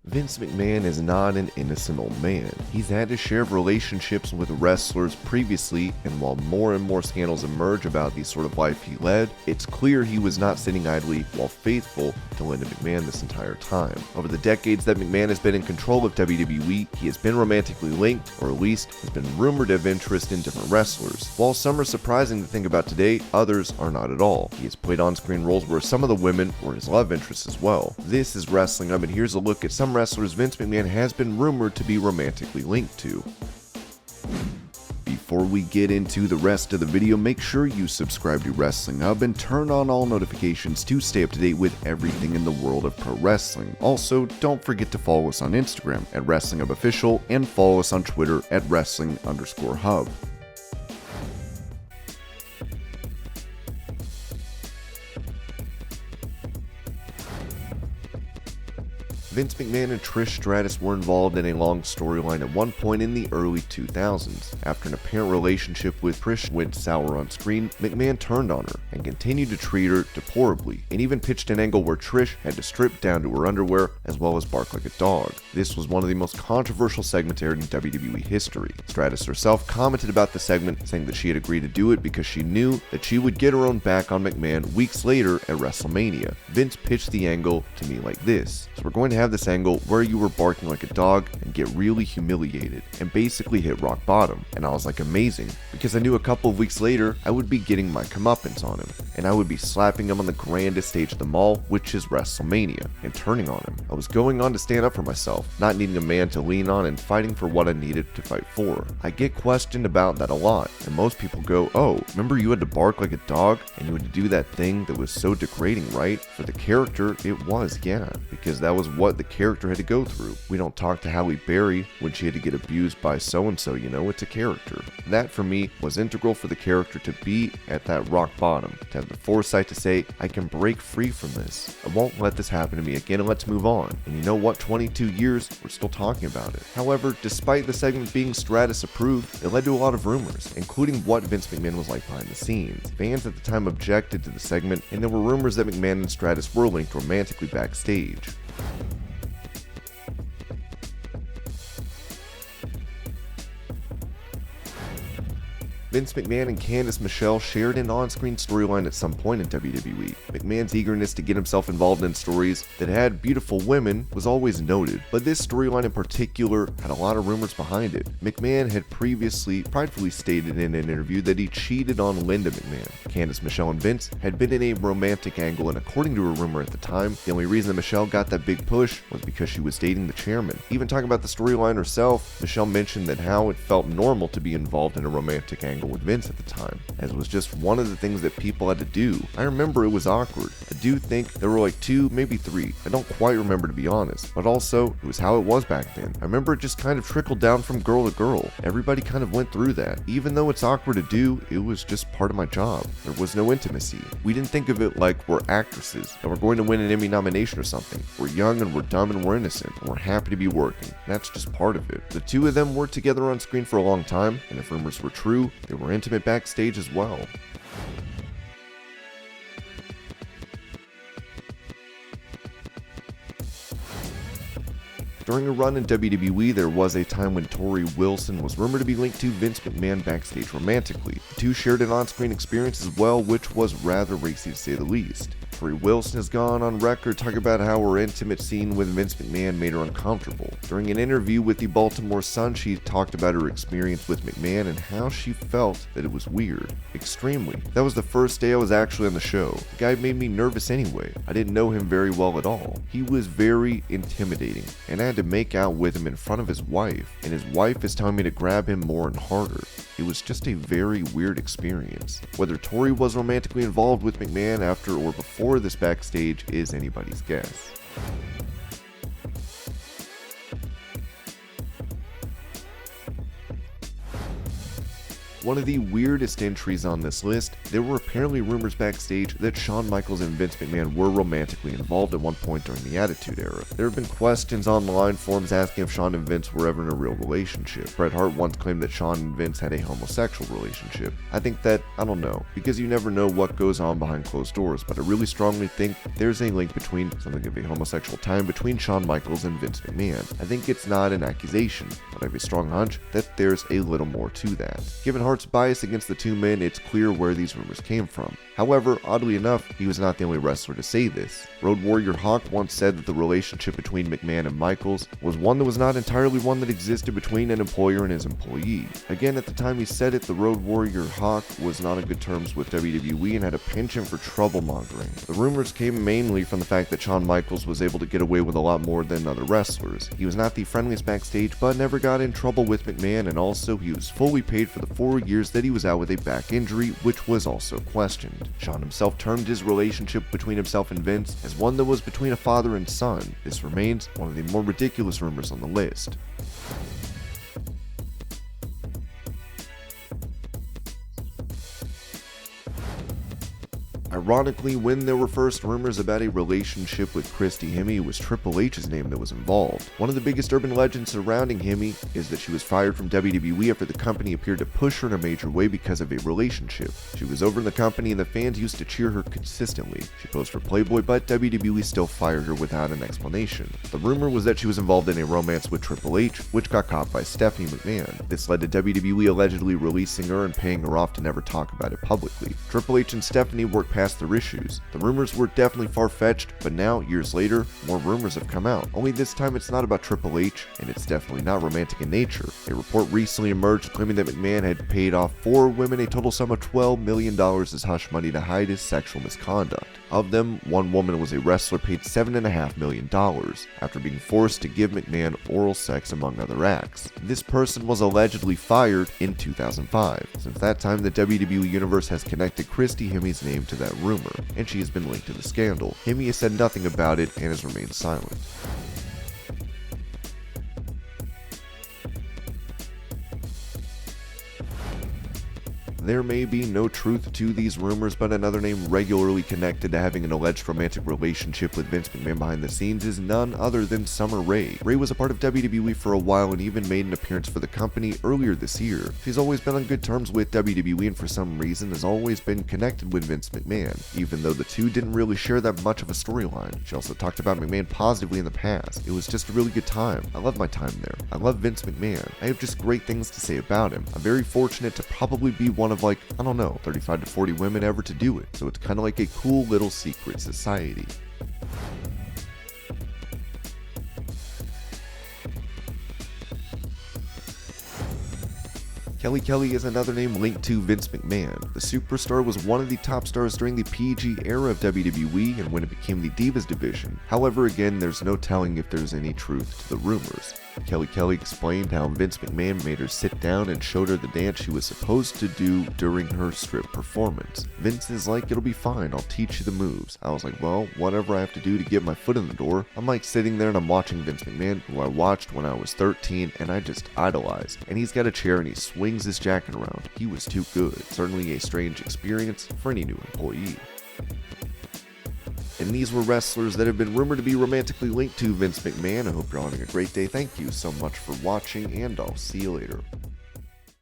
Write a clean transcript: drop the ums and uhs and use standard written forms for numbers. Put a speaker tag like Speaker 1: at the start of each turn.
Speaker 1: Vince McMahon is not an innocent old man. He's had his share of relationships with wrestlers previously, and while more and more scandals emerge about the sort of life he led, it's clear he was not sitting idly while faithful to Linda McMahon this entire time. Over the decades that McMahon has been in control of WWE, he has been romantically linked, or at least has been rumored of interest in different wrestlers. While some are surprising to think about today, others are not at all. He has played on-screen roles where some of the women were his love interests as well. This is Wrestling Up, and here's a look at some wrestlers Vince McMahon has been rumored to be romantically linked to. Before we get into the rest of the video, make sure you subscribe to Wrestling Hub and turn on all notifications to stay up to date with everything in the world of pro wrestling. Also, don't forget to follow us on Instagram at Wrestling Hub Official and follow us on Twitter at Wrestling_Hub. Vince McMahon and Trish Stratus were involved in a long storyline at one point in the early 2000s. After an apparent relationship with Trish went sour on screen, McMahon turned on her and continued to treat her deplorably, and even pitched an angle where Trish had to strip down to her underwear as well as bark like a dog. This was one of the most controversial segments aired in WWE history. Stratus herself commented about the segment, saying that she had agreed to do it because she knew that she would get her own back on McMahon weeks later at WrestleMania. Vince pitched the angle to me like this: so we're going to have this angle where you were barking like a dog and get really humiliated and basically hit rock bottom. And I was like, amazing, because I knew a couple of weeks later I would be getting my comeuppance on him, and I would be slapping him on the grandest stage of them all, which is WrestleMania, and turning on him. I was going on to stand up for myself, not needing a man to lean on, and fighting for what I needed to fight for. I get questioned about that a lot, and most people go, oh, remember you had to bark like a dog and you had to do that thing that was so degrading, right? For the character, it was, yeah, because that was what the character had to go through. We don't talk to Halle Berry when she had to get abused by so-and-so, you know, it's a character. That for me was integral for the character to be at that rock bottom, to have the foresight to say, I can break free from this. I won't let this happen to me again, and let's move on. And you know what, 22 years, we're still talking about it. However, despite the segment being Stratus approved, it led to a lot of rumors, including what Vince McMahon was like behind the scenes. Fans at the time objected to the segment, and there were rumors that McMahon and Stratus were linked romantically backstage. Vince McMahon and Candice Michelle shared an on-screen storyline at some point in WWE. McMahon's eagerness to get himself involved in stories that had beautiful women was always noted, but this storyline in particular had a lot of rumors behind it. McMahon had previously pridefully stated in an interview that he cheated on Linda McMahon. Candice Michelle and Vince had been in a romantic angle, and according to a rumor at the time, the only reason that Michelle got that big push was because she was dating the chairman. Even talking about the storyline herself, Michelle mentioned that how it felt normal to be involved in a romantic angle with Vince at the time, as it was just one of the things that people had to do. I remember it was awkward. I do think there were like 2, maybe 3. I don't quite remember, to be honest, but also it was how it was back then. I remember it just kind of trickled down from girl to girl. Everybody kind of went through that. Even though it's awkward to do, it was just part of my job. There was no intimacy. We didn't think of it like we're actresses and we're going to win an Emmy nomination or something. We're young and we're dumb and we're innocent and we're happy to be working. That's just part of it. The two of them were together on screen for a long time, and if rumors were true, they were intimate backstage as well. During a run in WWE, there was a time when Torrie Wilson was rumored to be linked to Vince McMahon backstage romantically. The two shared an on-screen experience as well, which was rather racy to say the least. Torrie Wilson has gone on record talking about how her intimate scene with Vince McMahon made her uncomfortable. During an interview with the Baltimore Sun, she talked about her experience with McMahon and how she felt that it was weird. Extremely. That was the first day I was actually on the show. The guy made me nervous anyway. I didn't know him very well at all. He was very intimidating, and I had to make out with him in front of his wife, and his wife is telling me to grab him more and harder. It was just a very weird experience. Whether Torrie was romantically involved with McMahon after or before this backstage is anybody's guess. One of the weirdest entries on this list there were apparently rumors backstage that Shawn Michaels and Vince McMahon were romantically involved at one point during the Attitude Era. There have been questions online forums asking if Shawn and Vince were ever in a real relationship. Bret Hart once claimed that Shawn and Vince had a homosexual relationship. I think that, I don't know, because you never know what goes on behind closed doors, but I really strongly think there's a link between something of a homosexual tie between Shawn Michaels and Vince McMahon. I think it's not an accusation, but I have a strong hunch that there's a little more to that. Given Hart's bias against the two men, it's clear where these rumors came from. However, oddly enough, he was not the only wrestler to say this. Road Warrior Hawk once said that the relationship between McMahon and Michaels was one that was not entirely one that existed between an employer and his employee. Again, at the time he said it, the Road Warrior Hawk was not on good terms with WWE and had a penchant for trouble mongering. The rumors came mainly from the fact that Shawn Michaels was able to get away with a lot more than other wrestlers. He was not the friendliest backstage, but never got in trouble with McMahon, and also he was fully paid for the 4 years that he was out with a back injury, which was also questioned. Shawn himself termed his relationship between himself and Vince as one that was between a father and son. This remains one of the more ridiculous rumors on the list. Ironically, when there were first rumors about a relationship with Christy Hemme, it was Triple H's name that was involved. One of the biggest urban legends surrounding Hemme is that she was fired from WWE after the company appeared to push her in a major way because of a relationship. She was over in the company and the fans used to cheer her consistently. She posed for Playboy, but WWE still fired her without an explanation. The rumor was that she was involved in a romance with Triple H, which got caught by Stephanie McMahon. This led to WWE allegedly releasing her and paying her off to never talk about it publicly. Triple H and Stephanie worked past their issues. The rumors were definitely far-fetched, but now, years later, more rumors have come out. Only this time it's not about Triple H, and it's definitely not romantic in nature. A report recently emerged claiming that McMahon had paid off 4 women a total sum of $12 million as hush money to hide his sexual misconduct. Of them, one woman was a wrestler paid $7.5 million after being forced to give McMahon oral sex among other acts. This person was allegedly fired in 2005. Since that time, the WWE Universe has connected Christy Hemme's name to that rumor, and she has been linked to the scandal. Hemme has said nothing about it and has remained silent. There may be no truth to these rumors, but another name regularly connected to having an alleged romantic relationship with Vince McMahon behind the scenes is none other than Summer Rae. Rae was a part of WWE for a while and even made an appearance for the company earlier this year. She's always been on good terms with WWE and for some reason has always been connected with Vince McMahon, even though the two didn't really share that much of a storyline. She also talked about McMahon positively in the past. It was just a really good time. I love my time there. I love Vince McMahon. I have just great things to say about him. I'm very fortunate to probably be one of 35 to 40 women ever to do it. So it's kind of like a cool little secret society. Kelly Kelly is another name linked to Vince McMahon. The superstar was one of the top stars during the PG era of WWE and when it became the Divas division. However, again, there's no telling if there's any truth to the rumors. Kelly Kelly explained how Vince McMahon made her sit down and showed her the dance she was supposed to do during her strip performance. Vince is like, it'll be fine, I'll teach you the moves. I was like, well, whatever I have to do to get my foot in the door. I'm like sitting there and I'm watching Vince McMahon, who I watched when I was 13 and I just idolized. And he's got a chair and he swings his jacket around. He was too good. Certainly a strange experience for any new employee. And these were wrestlers that have been rumored to be romantically linked to Vince McMahon. I hope you're all having a great day. Thank you so much for watching, and I'll see you later.